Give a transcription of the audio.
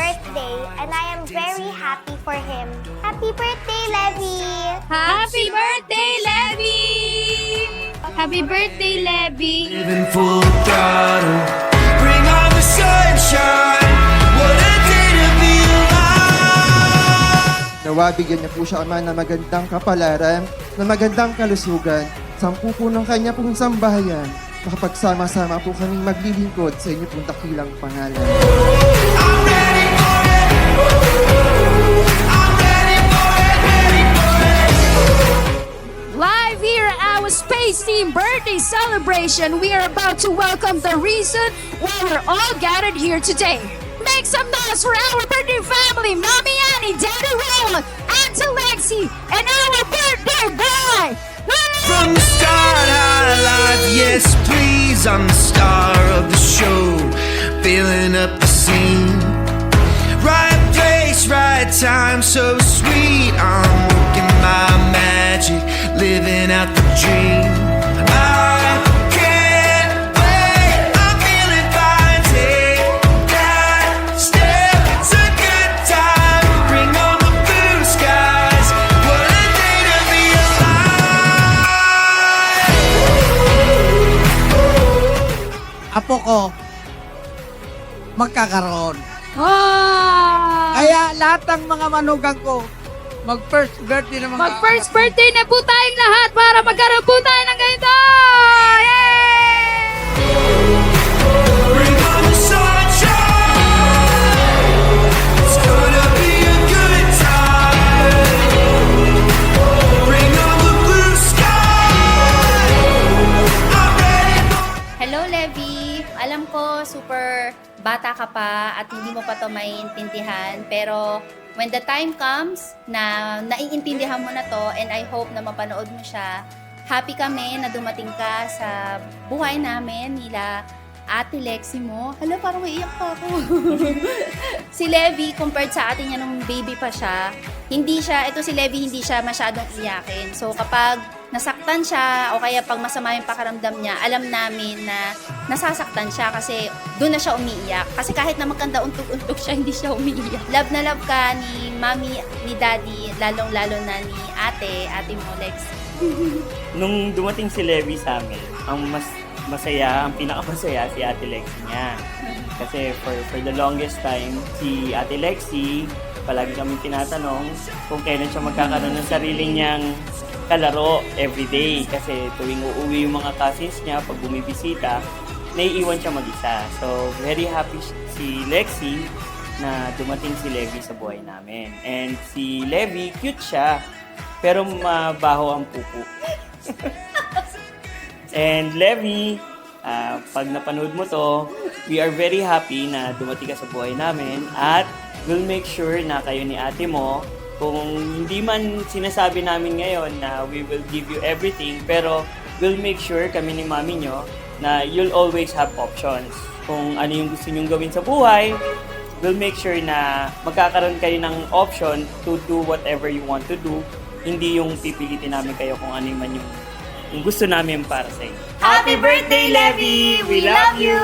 birthday, and I am very happy for him. Happy birthday, Levi! Happy birthday, Levi! Happy birthday, Levi! Living full throttle, bring on the sunshine. What a day to be alive. Nawa bigyan niya po siya ama na magandang kapalaran, na magandang kalusugan, 10 po ng kanya pong sambahayan. Makapagsama-sama po kaming maglilingkod sa inyo pong dakilang pangalan. I'm ready for it. I'm ready for it, ready for it. Live here at our Space Team birthday celebration, we are about to welcome the reason why we're all gathered here today. Make some noise for our birthday family, Mommy Annie, Daddy Raymond, Auntie Lexi, and our birthday boy! From the start, high life, yes please. I'm the star of the show, filling up the scene. Right place, right time, so sweet. I'm working my magic, living out the dream. I can't wait, I'm feeling fine. Take that step, it's a good time. Bring on the blue skies. What a day to be alive. Apo ko, magkakaroon. Ah! Kaya lahat ng mga manugang ko, mag-first birthday na mga... Mag-first birthday na po tayong lahat para magkaroon po tayo ng ganito! Yay! Bring on the sunshine. It's gonna be a good time. Bring on the blue sky. I'm ready for Hello, Levi! Alam ko, super bata ka pa at hindi mo pa to maiintindihan. Pero when the time comes na naiintindihan mo na to, and I hope na mapanood mo siya, happy kami na dumating ka sa buhay namin nila Ate Lexi mo. Hala, parang iiyak pa ako. Si Levi, compared sa atin niya nung baby pa siya, ito si Levi, hindi siya masyadong iyakin. So kapag nasaktan siya o kaya pag masama yung pakaramdam niya, alam namin na nasasaktan siya kasi doon na siya umiiyak. Kasi kahit na magkanda untog-untog siya, hindi siya umiiyak. Love na love ka ni Mami, ni Daddy, lalong-lalo na ni ate mo Lexi. Nung dumating si Levi sa amin, ang ang pinakamasaya si Ate Lexi niya. Kasi for the longest time, si Ate Lexi, palagi kami tinatanong kung kailan siya magkakaroon ng sarili niyang kalaro everyday. Kasi tuwing uuwi yung mga cousins niya, pag bumibisita, naiiwan siya mag-isa. So, very happy si Lexi na dumating si Levi sa buhay namin. And si Levi, cute siya, pero mabaho ang pupo. And Levi, pag napanood mo to, we are very happy na dumating ka sa buhay namin at we'll make sure na kayo ni ate mo, kung hindi man sinasabi namin ngayon na we will give you everything, pero we'll make sure kami ni mami nyo na you'll always have options. Kung ano yung gusto nyong gawin sa buhay, we'll make sure na magkakaroon kayo ng option to do whatever you want to do. Hindi yung pipilitin namin kayo kung ano man yung gusto namin para sa inyo. Happy birthday, Levi! We love you!